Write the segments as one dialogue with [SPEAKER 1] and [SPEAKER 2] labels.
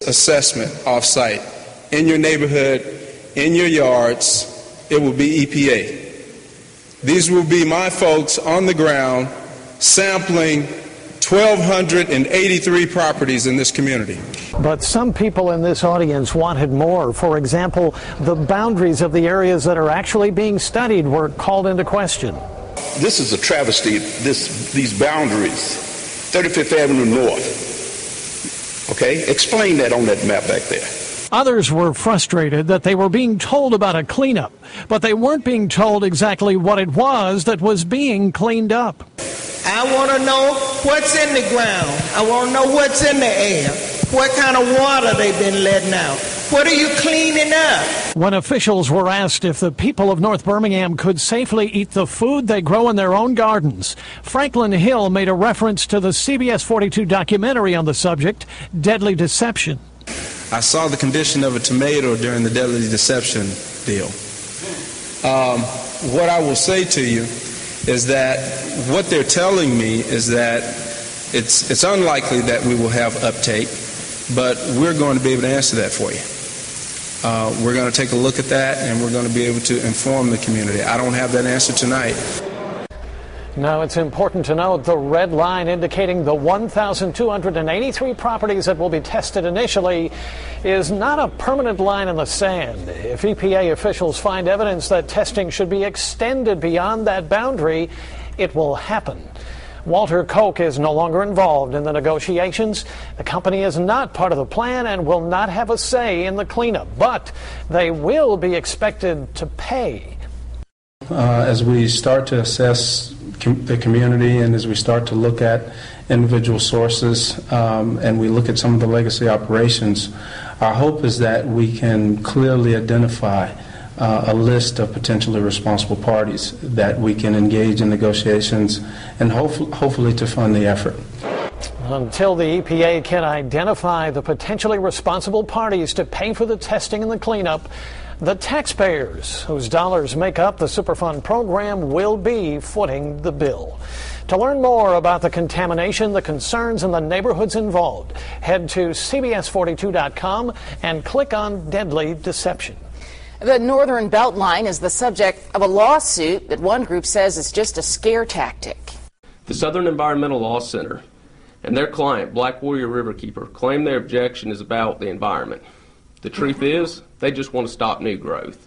[SPEAKER 1] assessment off-site in your neighborhood, in your yards, it will be EPA. These will be my folks on the ground sampling 1,283 properties in this community.
[SPEAKER 2] But some people in this audience wanted more. For example, the boundaries of the areas that are actually being studied were called into question.
[SPEAKER 3] This is a travesty, these boundaries, 35th Avenue North. Okay, explain that on that map back there.
[SPEAKER 2] Others were frustrated that they were being told about a cleanup, but they weren't being told exactly what it was that was being cleaned up.
[SPEAKER 4] I want to know what's in the ground. I want to know what's in the air. What kind of water they've been letting out. What are you cleaning up?
[SPEAKER 2] When officials were asked if the people of North Birmingham could safely eat the food they grow in their own gardens, Franklin Hill made a reference to the CBS 42 documentary on the subject, Deadly Deception.
[SPEAKER 1] I saw the condition of a tomato during the Deadly Deception deal. What I will say to you is that what they're telling me is that it's unlikely that we will have uptake, but we're going to be able to answer that for you. We're going to take a look at that, and we're going to be able to inform the community. I don't have that answer tonight.
[SPEAKER 2] Now, it's important to note the red line indicating the 1,283 properties that will be tested initially is not a permanent line in the sand. If EPA officials find evidence that testing should be extended beyond that boundary, it will happen. Walter Koch is no longer involved in the negotiations. The company is not part of the plan and will not have a say in the cleanup, but they will be expected to pay.
[SPEAKER 5] As we start to assess the community and as we start to look at individual sources and we look at some of the legacy operations, our hope is that we can clearly identify a list of potentially responsible parties that we can engage in negotiations and hopefully to fund the effort.
[SPEAKER 2] Until the EPA can identify the potentially responsible parties to pay for the testing and the cleanup, the taxpayers whose dollars make up the Superfund program will be footing the bill. To learn more about the contamination, the concerns, and the neighborhoods involved, head to CBS42.com and click on Deadly Deception.
[SPEAKER 6] The Northern Beltline is the subject of a lawsuit that one group says is just a scare tactic.
[SPEAKER 7] The Southern Environmental Law Center and their client, Black Warrior Riverkeeper, claim their objection is about the environment. The truth is, they just want to stop new growth.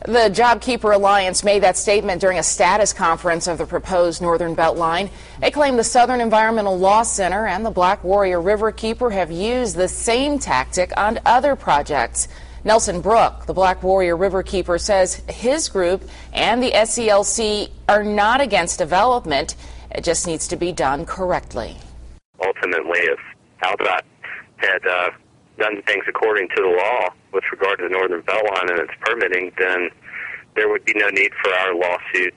[SPEAKER 6] The JobKeeper Alliance made that statement during a status conference of the proposed Northern Beltline. They claim the Southern Environmental Law Center and the Black Warrior Riverkeeper have used the same tactic on other projects. Nelson Brook, the Black Warrior Riverkeeper, says his group and the SELC are not against development. It just needs to be done correctly.
[SPEAKER 8] Ultimately, if Aldott had done things according to the law with regard to the Northern Beltline and its permitting, then there would be no need for our lawsuit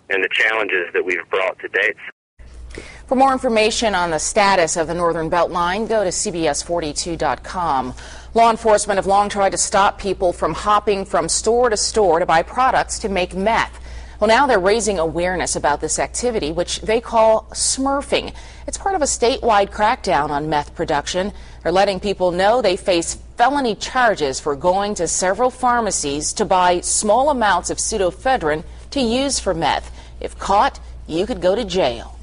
[SPEAKER 8] and the challenges that we've brought to date.
[SPEAKER 6] For more information on the status of the Northern Beltline, go to CBS42.com. Law enforcement have long tried to stop people from hopping from store to store to buy products to make meth. Well, now they're raising awareness about this activity, which they call smurfing. It's part of a statewide crackdown on meth production. They're letting people know they face felony charges for going to several pharmacies to buy small amounts of pseudoephedrine to use for meth. If caught, you could go to jail.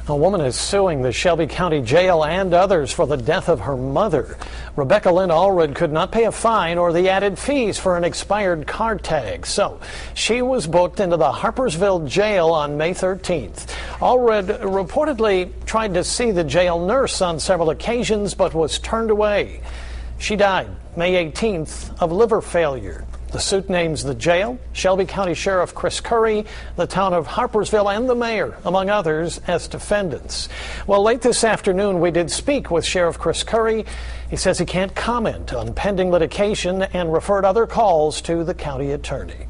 [SPEAKER 2] A woman is suing the Shelby County Jail and others for the death of her mother. Rebecca Lynn Allred could not pay a fine or the added fees for an expired car tag, so she was booked into the Harpersville jail on May 13th. Allred reportedly tried to see the jail nurse on several occasions but was turned away. She died May 18th of liver failure. The suit names the jail, Shelby County Sheriff Chris Curry, the town of Harpersville, and the mayor, among others, as defendants. Well, late this afternoon, we did speak with Sheriff Chris Curry. He says he can't comment on pending litigation and referred other calls to the county attorney.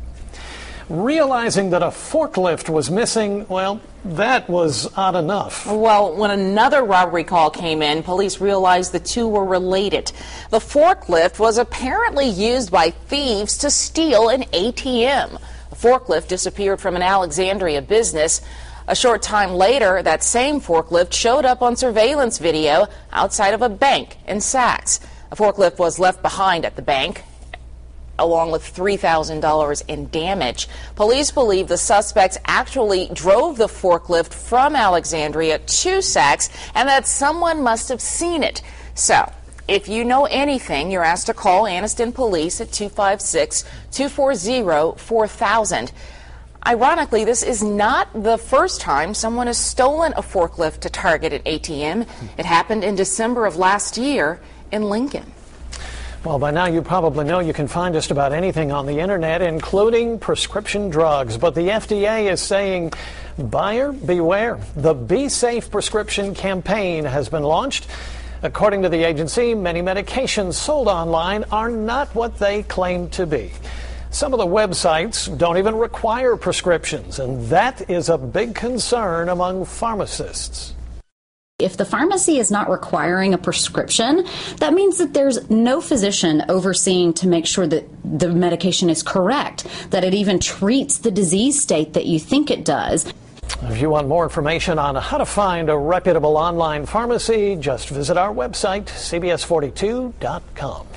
[SPEAKER 2] Realizing that a forklift was missing, well, that was odd enough.
[SPEAKER 6] Well, when another robbery call came in, police realized the two were related. The forklift was apparently used by thieves to steal an ATM. The forklift disappeared from an Alexandria business. A short time later, that same forklift showed up on surveillance video outside of a bank in Saks. A forklift was left behind at the bank, along with $3,000 in damage. Police believe the suspects actually drove the forklift from Alexandria to Sachs and that someone must have seen it. So, if you know anything, you're asked to call Anniston Police at 256-240-4000. Ironically, this is not the first time someone has stolen a forklift to target an ATM. It happened in December of last year in Lincoln.
[SPEAKER 2] Well, by now you probably know you can find just about anything on the internet, including prescription drugs. But the FDA is saying, buyer beware. The Be Safe prescription campaign has been launched. According to the agency, many medications sold online are not what they claim to be. Some of the websites don't even require prescriptions, and that is a big concern among pharmacists.
[SPEAKER 9] If the pharmacy is not requiring a prescription, that means that there's no physician overseeing to make sure that the medication is correct, that it even treats the disease state that you think it does.
[SPEAKER 2] If you want more information on how to find a reputable online pharmacy, just visit our website, cbs42.com.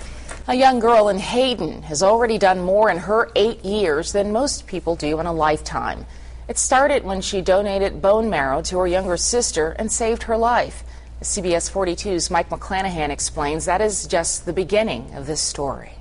[SPEAKER 6] A young girl in Hayden has already done more in her 8 years than most people do in a lifetime. It started when she donated bone marrow to her younger sister and saved her life. CBS 42's Mike McClanahan explains that is just the beginning of this story.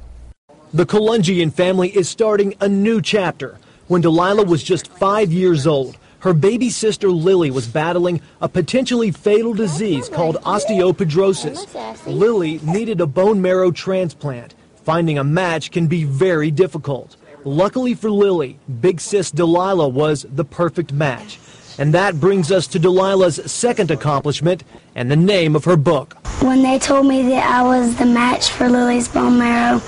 [SPEAKER 10] The Colungian family is starting a new chapter. When Delilah was just 5 years old, her baby sister Lily was battling a potentially fatal disease called osteoporosis. Lily needed a bone marrow transplant. Finding a match can be very difficult. Luckily for Lily, big sis Delilah was the perfect match. And that brings us to Delilah's second accomplishment and the name of her book.
[SPEAKER 11] When they told me that I was the match for Lily's bone marrow,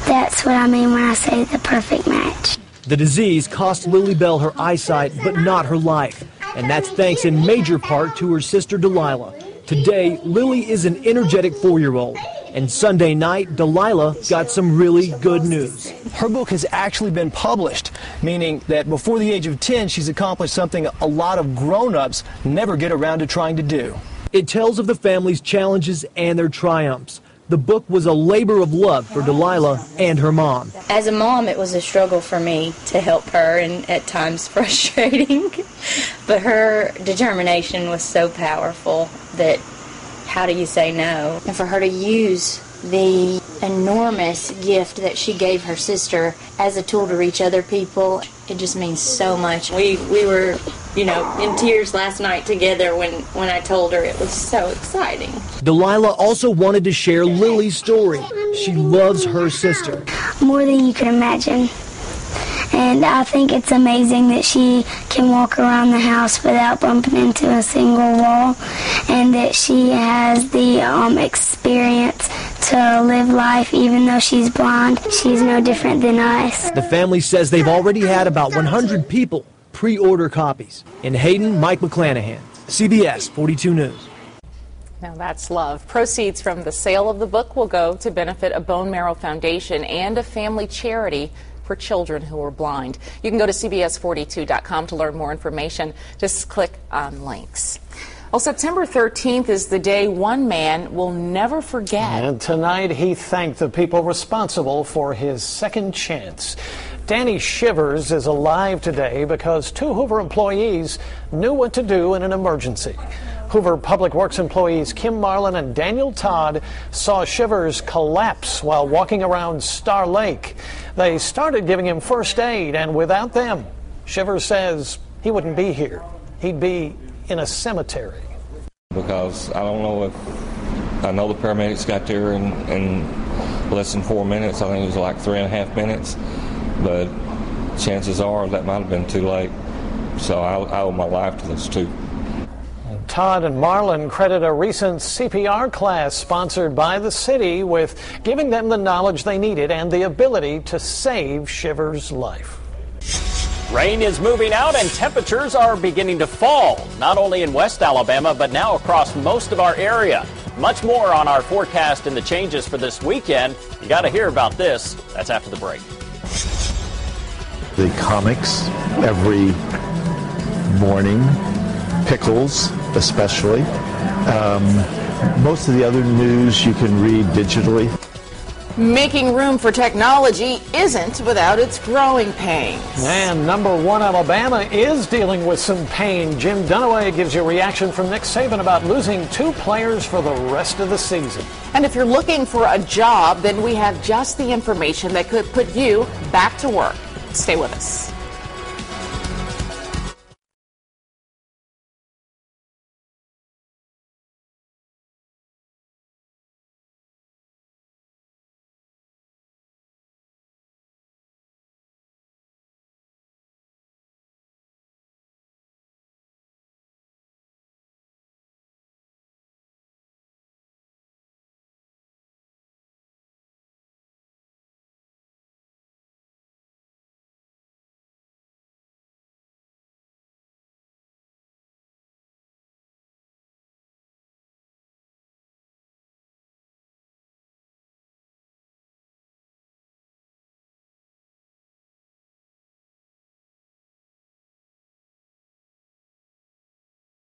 [SPEAKER 11] that's what I mean when I say the perfect match.
[SPEAKER 10] The disease cost Lily Bell her eyesight, but not her life. And that's thanks in major part to her sister Delilah. Today, Lily is an energetic 4-year-old. And Sunday night, Delilah got some really good news.
[SPEAKER 12] Her book has actually been published, meaning that before the age of 10, she's accomplished something a lot of grown-ups never get around to trying to do.
[SPEAKER 10] It tells of the family's challenges and their triumphs. The book was a labor of love for Delilah and her mom.
[SPEAKER 13] As a mom, it was a struggle for me to help her and at times frustrating. But her determination was so powerful that how do you say no? And for her to use the enormous gift that she gave her sister as a tool to reach other people, it just means so much. We were, in tears last night together when I told her. It was so exciting.
[SPEAKER 10] Delilah also wanted to share Lily's story. She loves her sister.
[SPEAKER 11] More than you can imagine. And I think it's amazing that she can walk around the house without bumping into a single wall, and that she has the experience to live life even though she's blind. She's no different than us.
[SPEAKER 10] The family says they've already had about 100 people pre-order copies. In Hayden, Mike McClanahan, CBS 42 News.
[SPEAKER 6] Now that's love. Proceeds from the sale of the book will go to benefit a bone marrow foundation and a family charity for children who are blind. You can go to cbs42.com to learn more information. Just click on links. Well, September 13th is the day one man will never forget.
[SPEAKER 2] And tonight he thanked the people responsible for his second chance. Danny Shivers is alive today because 2 Hoover employees knew what to do in an emergency. Hoover Public Works employees Kim Marlin and Daniel Todd saw Shivers collapse while walking around Star Lake. They started giving him first aid, and without them, Shivers says he wouldn't be here. He'd be in a cemetery.
[SPEAKER 14] Because I don't know if, I know the paramedics got there in less than 4 minutes. I think it was like 3.5 minutes. But chances are that might have been too late. So I owe my life to those 2.
[SPEAKER 2] Todd and Marlin credit a recent CPR class sponsored by the city with giving them the knowledge they needed and the ability to save Shivers' life.
[SPEAKER 15] Rain is moving out and temperatures are beginning to fall, not only in West Alabama, but now across most of our area. Much more on our forecast and the changes for this weekend. You got to hear about this. That's after the break.
[SPEAKER 16] The comics every morning, pickles especially, Most of the other news you can read digitally.
[SPEAKER 6] Making room for technology isn't without its growing pains.
[SPEAKER 2] And #1 Alabama is dealing with some pain. Jim Dunaway gives you a reaction from Nick Saban about losing 2 players for the rest of the season.
[SPEAKER 6] And if you're looking for a job, then we have just the information that could put you back to work. Stay with us.